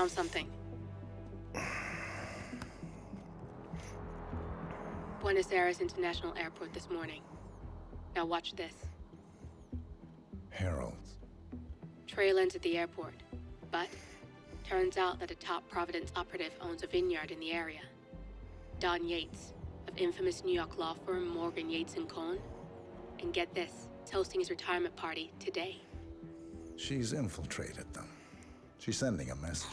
found something. Buenos Aires International Airport this morning. Now watch this. Heralds. Trail ends at the airport, but turns out that a top Providence operative owns a vineyard in the area. Don Yates, of infamous New York law firm Morgan, Yates & Cohn. And get this, is hosting his retirement party today. She's infiltrated them. She's sending a message.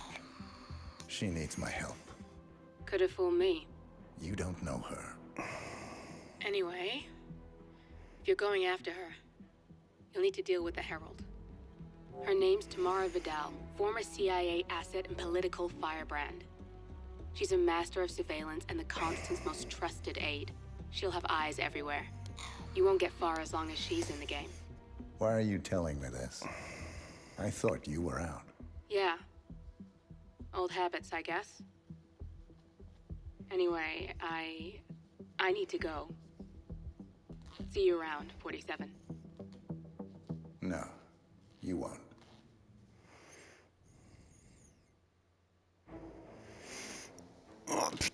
She needs my help. Could have fooled me. You don't know her. Anyway, if you're going after her, you'll need to deal with the Herald. Her name's Tamara Vidal, former CIA asset and political firebrand. She's a master of surveillance and the Constant's most trusted aide. She'll have eyes everywhere. You won't get far as long as she's in the game. Why are you telling me this? I thought you were out. Yeah. Old habits, I guess. Anyway, I need to go. See you around, 47. No, you won't. Oh, putain.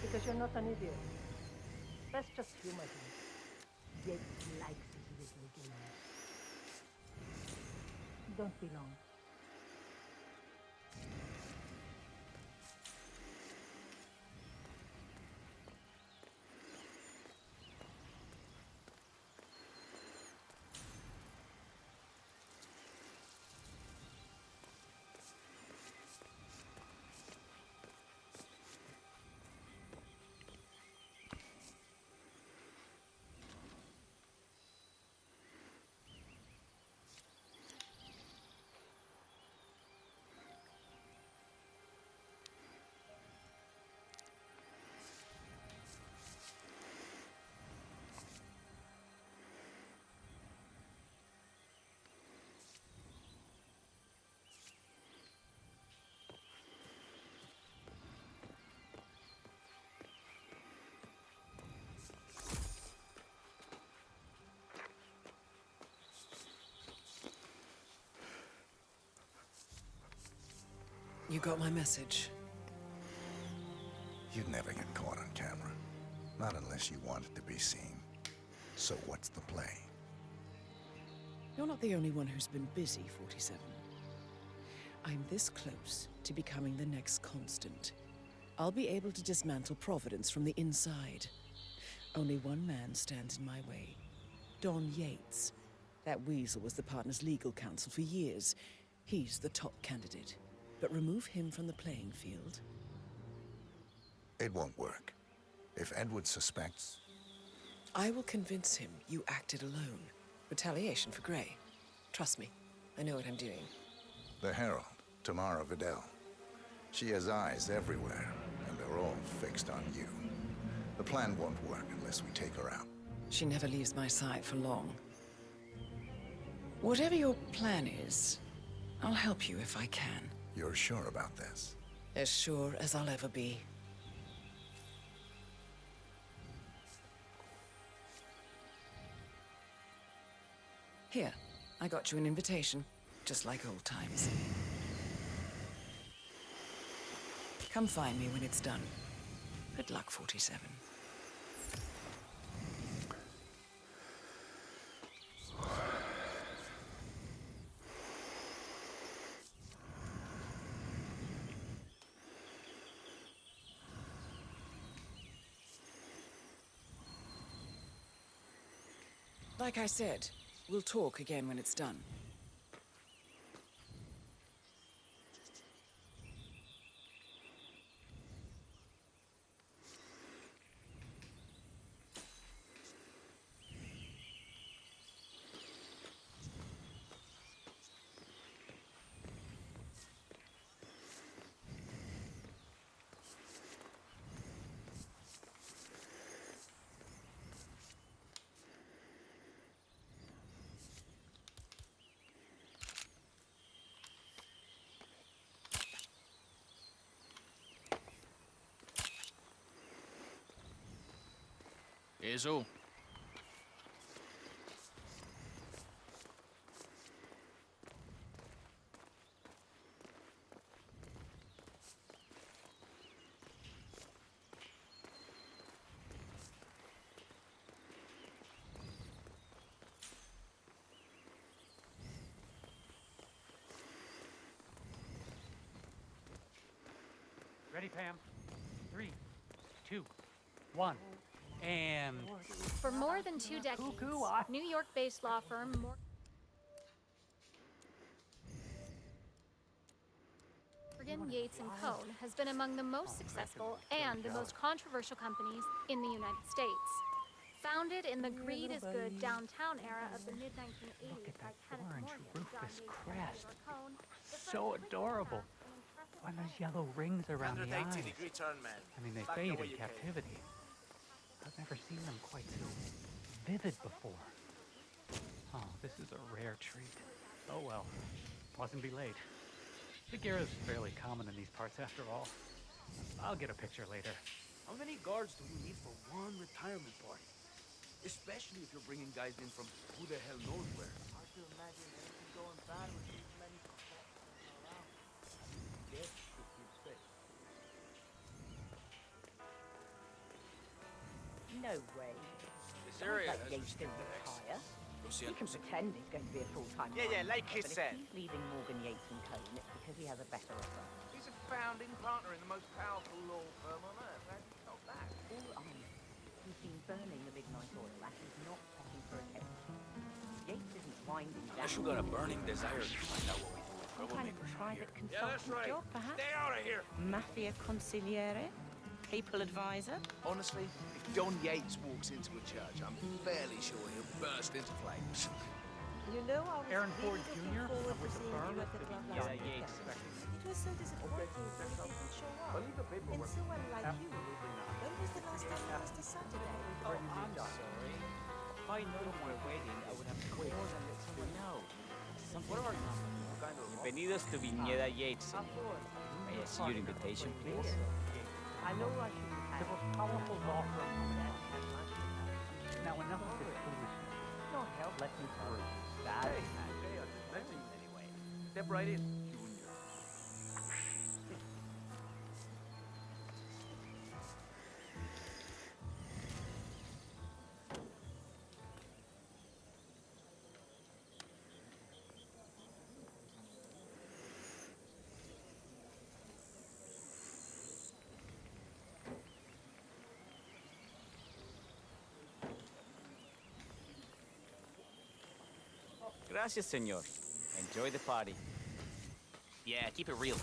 Because you're not an idiot. That's just humor him. Yet he likes his little games. Don't be long. You got my message. You'd never get caught on camera. Not unless you wanted to be seen. So what's the play? You're not the only one who's been busy, 47. I'm this close to becoming the next Constant. I'll be able to dismantle Providence from the inside. Only one man stands in my way. Don Yates. That weasel was the partner's legal counsel for years. He's the top candidate. But remove him from the playing field. It won't work. If Edward suspects, I will convince him you acted alone. Retaliation for Grey. Trust me, I know what I'm doing. The Herald, Tamara Vidal. She has eyes everywhere, and they're all fixed on you. The plan won't work unless we take her out. She never leaves my side for long. Whatever your plan is, I'll help you if I can. You're sure about this? As sure as I'll ever be. Here, I got you an invitation, just like old times. Come find me when it's done. Good luck, 47. Like I said, we'll talk again when it's done. Eso. Ready, Pam? 3, 2, 1, and... For more than 2 decades, New York-based law firm Morgan, Yates & Cohn has been among the most successful and the most controversial companies in the United States. Founded in the greed is good downtown era of the mid-1980s by Kenneth orange Morgan, rufous John Yates, and crest. Oliver Cohn, the So firm quickly adorable. amassed an impressive Why those yellow rings around the eyes? 180-degree turn, man. I mean, they Back fade the way in you came. captivity. I've never seen them quite so vivid before. Oh, this is a rare treat. Oh well, mustn't be late. The gear is fairly common in these parts after all. I'll get a picture later. How many guards do you need for one retirement party? Especially if you're bringing guys in from who the hell knows where. Hard to imagine anything going bad with these many professionals around. Yes, if you say. No way. This Guys area like has Yates don't respect. retire. Lo He siento, can señor. pretend he's going to be a full-time Yeah, like he but said. if he's leaving Morgan Yates and Cohn, it's because he has a better offer. He's a founding partner in the most powerful law firm on earth. How do you know that? All I know, he's been burning the midnight oil and he's not checking for a case. Yates isn't winding down. Unless you got a burning desire to find out what we do with Some kind of troublemakers around private here. consultant job, perhaps? Stay out of here. Mafia consigliere? Papal advisor? Honestly, if Don Yates walks into a church, I'm fairly sure he'll burst into flames. You know, I was Aaron Ford really Jr. looking forward to with the seeing firm. you at the club last weekend. It was so disappointing when he didn't show up. And so unlike you. When was the last time it was the Saturday? Oh, I'm sorry. If I knew you were waiting, I would have called and let someone know. Something Bienvenidos to Viñeda Yates. May I see your invitation, please? I know I shouldn't The have most powerful law firm on that. earth. Now enough of this foolishness. Not help. Let me through. Hey, anyway. Step right in, Junior. Gracias, señor. Enjoy the party. Yeah, keep it real.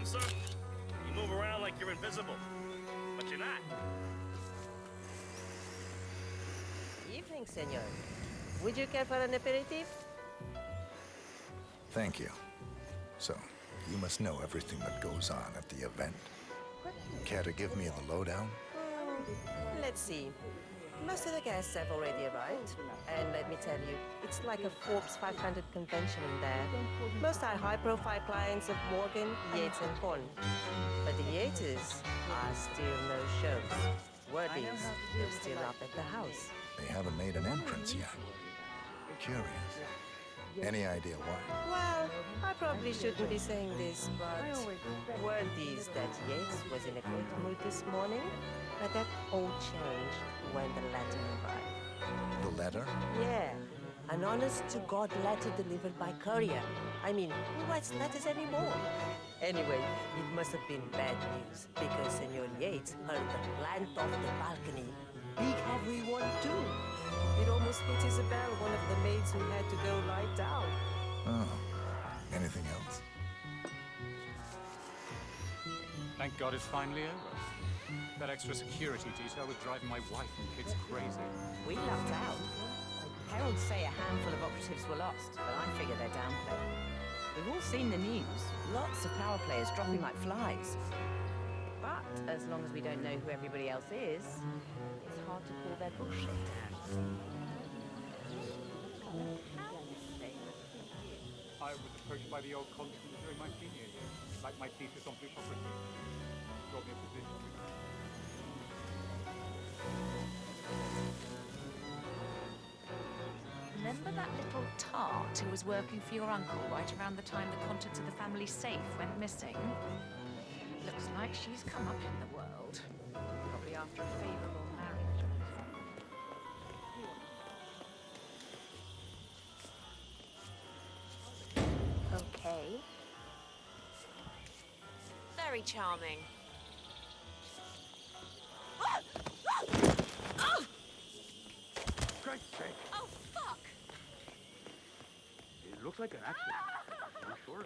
sir? You move around like you're invisible, but you're not. Evening, senor. Would you care for an aperitif? Thank you. So, you must know everything that goes on at the event. Care to give me the lowdown? Let's see. Most of the guests have already arrived. And let me tell you, it's like a Forbes 500 convention in there. Most are high-profile clients of Morgan, Yates, and Pond. But the Yates are still no shows. Word is, they're still up at the house. They haven't made an entrance yet. Curious. Any idea why? Well, I probably shouldn't be saying this, but word is that Yates was in a great mood this morning, but that all changed when the letter arrived. The letter? Yeah, an honest-to-God letter delivered by courier. I mean, who writes letters anymore? Anyway, it must have been bad news, because Senor Yates heard the plant off the balcony. Big heavy one, too. It almost hit Isabel, one of the maids who had to go lie down. Oh. Anything else? Thank God it's finally over. That extra security detail was driving my wife and kids crazy. We lucked out. Heralds say a handful of operatives were lost, but I figure they're downplayed. We've all seen the news. Lots of power players dropping like flies. But as long as we don't know who everybody else is, it's hard to call their bullshit. I was approached by the old consul during my senior year, like my thesis on plutocracy. Got me a position. Remember that little tart who was working for your uncle right around the time the contents of the family safe went missing? Looks like she's come up in the world. Probably after a favorable marriage. Okay. Very charming. Great sake. Oh, fuck! It looks like an accident. I'm sure.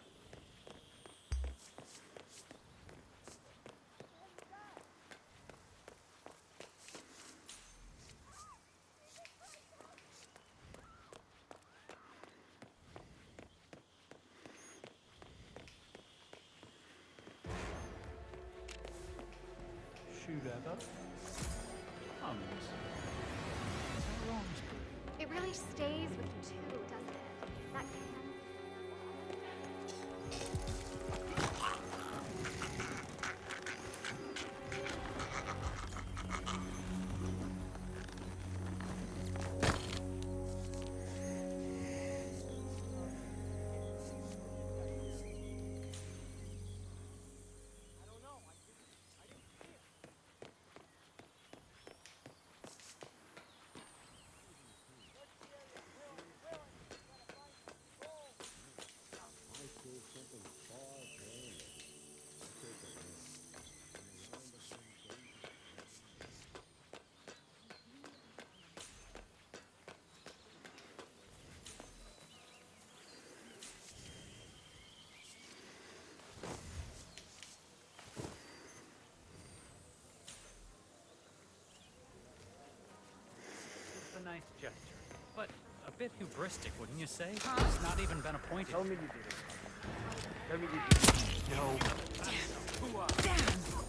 Shoe leather. Hums. It really stays with you too, doesn't it? That can. A nice gesture, but a bit hubristic, wouldn't you say? It's not even been appointed. Tell me you did it. Tell me you did it. No. Damn!